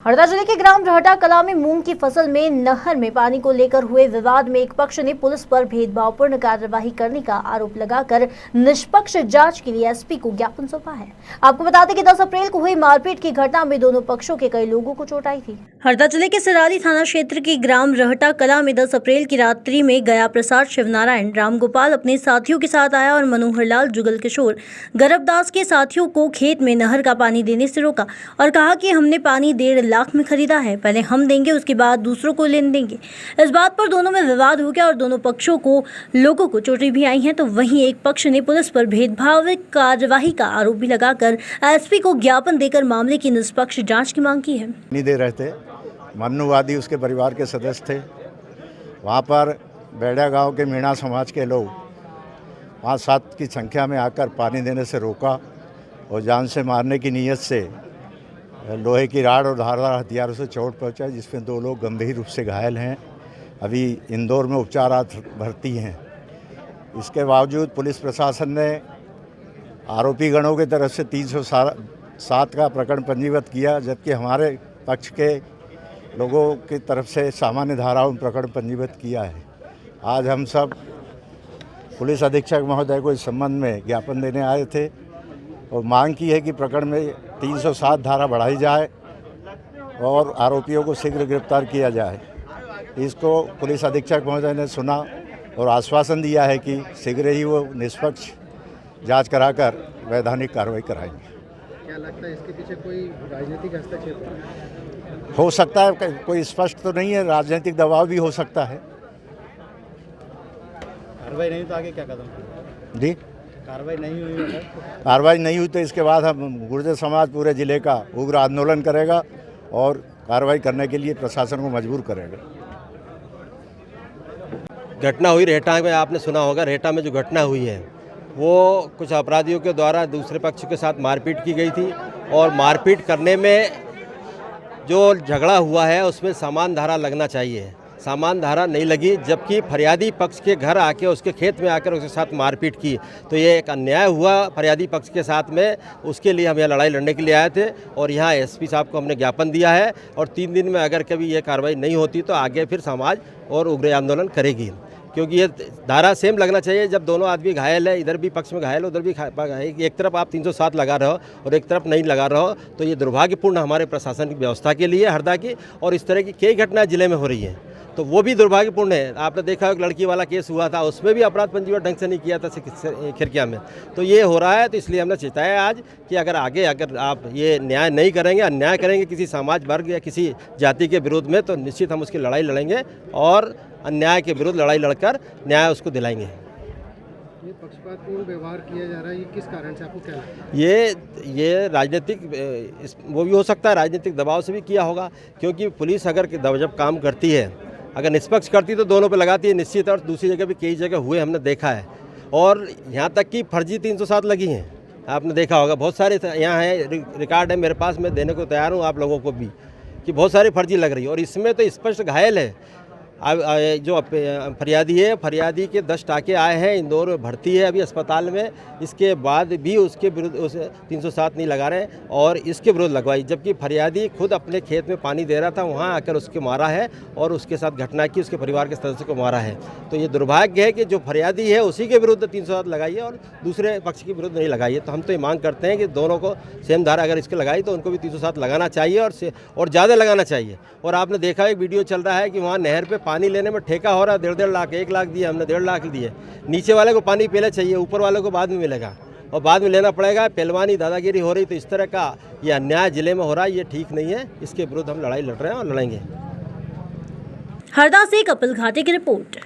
हरदा जिले के ग्राम रहटा कला में मूंग की फसल में नहर में पानी को लेकर हुए विवाद में एक पक्ष ने पुलिस पर भेदभावपूर्ण कार्यवाही करने का आरोप लगाकर निष्पक्ष जांच के लिए एसपी को ज्ञापन सौंपा है। आपको बता दें कि 10 अप्रैल को हुई मारपीट की घटना में दोनों पक्षों के कई लोगों को चोट आई थी। हरदा जिले के सिराली थाना क्षेत्र के ग्राम रहटा कला में 10 अप्रैल की रात्रि में गया प्रसाद शिवनारायण रामगोपाल अपने साथियों के साथ आया और मनोहर लाल जुगल किशोर गर्भदास के साथियों को खेत में नहर का पानी देने से रोका और कहा कि हमने पानी 1.5 लाख में खरीदा है, पहले हम देंगे उसके बाद दूसरों को लेने देंगे। इस बात पर दोनों में विवाद हो गया और दोनों पक्षों को लोगों को चोटें भी आई हैं। तो वहीं एक पक्ष ने पुलिस पर भेदभाव कार्यवाही का आरोप भी लगाकर एसपी को ज्ञापन देकर मामले की निष्पक्ष जांच की मांग की है। नहीं दे रहे थे, मन्नूवादी उसके परिवार के सदस्य थे। वहाँ पर बेड़ा गांव के मीणा समाज के लोग 5-7 की संख्या में आकर पानी देने से रोका और जान से मारने की नीयत से लोहे की राड और धारदार हथियारों से चोट पहुंचा, जिसमें 2 लोग गंभीर रूप से घायल हैं। अभी इंदौर में उपचारार्थ भर्ती हैं। इसके बावजूद पुलिस प्रशासन ने आरोपी गणों की तरफ से 307 का प्रकरण पंजीबद्ध किया, जबकि हमारे पक्ष के लोगों की तरफ से सामान्य धाराओं में प्रकरण पंजीबद्ध किया है। आज हम सब पुलिस अधीक्षक महोदय को इस संबंध में ज्ञापन देने आए थे और मांग की है कि प्रकरण में 307 धारा बढ़ाई जाए और आरोपियों को शीघ्र गिरफ्तार किया जाए। इसको पुलिस अधीक्षक महोदय ने सुना और आश्वासन दिया है कि शीघ्र ही वो निष्पक्ष जांच कराकर वैधानिक कार्रवाई कराएंगे। क्या लगता है इसके पीछे कोई राजनीतिक हस्तक्षेप हो सकता है? कोई स्पष्ट तो नहीं है, राजनीतिक दबाव भी हो सकता है। कार्रवाई नहीं तो आगे क्या कदम? जी, कार्रवाई नहीं हुई अगर कार्रवाई नहीं हुई तो इसके बाद हम गुर्जर समाज पूरे जिले का उग्र आंदोलन करेगा और कार्रवाई करने के लिए प्रशासन को मजबूर करेगा। घटना हुई रेहटा में, आपने सुना होगा। रेहटा में जो घटना हुई है वो कुछ अपराधियों के द्वारा दूसरे पक्ष के साथ मारपीट की गई थी और मारपीट करने में जो झगड़ा हुआ है उसमें समान धारा लगना चाहिए, सामान धारा नहीं लगी, जबकि फरियादी पक्ष के घर आके उसके खेत में आकर उसके साथ मारपीट की। तो ये एक अन्याय हुआ फरियादी पक्ष के साथ में। उसके लिए हम यहाँ लड़ाई लड़ने के लिए आए थे और यहाँ एसपी साहब को हमने ज्ञापन दिया है और 3 दिन में अगर कभी ये कार्रवाई नहीं होती तो आगे फिर समाज और उग्र आंदोलन करेगी, क्योंकि ये धारा सेम लगना चाहिए। जब दोनों आदमी घायल है, इधर भी पक्ष में घायल, उधर भी एक तरफ आप 307 लगा रहे हो और एक तरफ नहीं लगा रहे हो, तो ये दुर्भाग्यपूर्ण हमारे प्रशासनिक व्यवस्था के लिए हरदा की। और इस तरह की कई घटनाएं जिले में हो रही हैं तो वो भी दुर्भाग्यपूर्ण है। आपने देखा एक लड़की वाला केस हुआ था, उसमें भी अपराध पंजीबद्ध ढंग से नहीं किया था खिड़किया में। तो ये हो रहा है, तो इसलिए हमने चेताया आज कि अगर आप ये न्याय नहीं करेंगे, अन्याय करेंगे किसी समाज वर्ग या किसी जाति के विरुद्ध में, तो निश्चित हम उसकी लड़ाई लड़ेंगे और अन्याय के विरुद्ध लड़ाई लड़कर न्याय उसको दिलाएंगे। ये पक्षपातपूर्ण व्यवहार किया जा रहा है, ये किस कारण से आपको क्या लगता है? ये राजनीतिक वो भी हो सकता है, राजनीतिक दबाव से भी किया होगा, क्योंकि पुलिस अगर जब काम करती है, अगर निष्पक्ष करती तो दोनों पे लगाती है निश्चित। और दूसरी जगह भी कई जगह हुए हमने देखा है और यहाँ तक कि फर्जी 307 लगी हैं, आपने देखा होगा। बहुत सारे यहाँ है, रिकॉर्ड है मेरे पास, मैं देने को तैयार हूँ आप लोगों को भी, कि बहुत सारी फर्जी लग रही है। और इसमें तो स्पष्ट घायल है जो फरियादी है, फरियादी के 10 टाँके आए हैं, इंदौर में भर्ती है अभी अस्पताल में। इसके बाद भी उसके विरुद्ध उसे 307 नहीं लगा रहे और इसके विरुद्ध लगवाई, जबकि फरियादी खुद अपने खेत में पानी दे रहा था, वहाँ आकर उसके मारा है और उसके साथ घटना की, उसके परिवार के सदस्य को मारा है। तो ये दुर्भाग्य है कि जो फरियादी है उसी के विरुद्ध 307 लगाई है और दूसरे पक्ष के विरुद्ध नहीं लगाई है। तो हम तो ये मांग करते हैं कि दोनों को सेम धारा अगर इसके लगाई तो उनको भी 307 लगाना चाहिए और ज़्यादा लगाना चाहिए। और आपने देखा एक वीडियो चल रहा है कि वहाँ नहर पर पानी लेने में ठेका हो रहा है 1.5 लाख, 1 लाख दिए हमने, 1.5 लाख दिए। नीचे वाले को पानी पहले चाहिए, ऊपर वाले को बाद में मिलेगा और बाद में लेना पड़ेगा। पहलवानी दादागिरी हो रही, तो इस तरह का ये अन्याय जिले में हो रहा है, ये ठीक नहीं है। इसके विरुद्ध हम लड़ाई लड़ रहे हैं और लड़ेंगे। हरदा से कपिल घाटे की रिपोर्ट।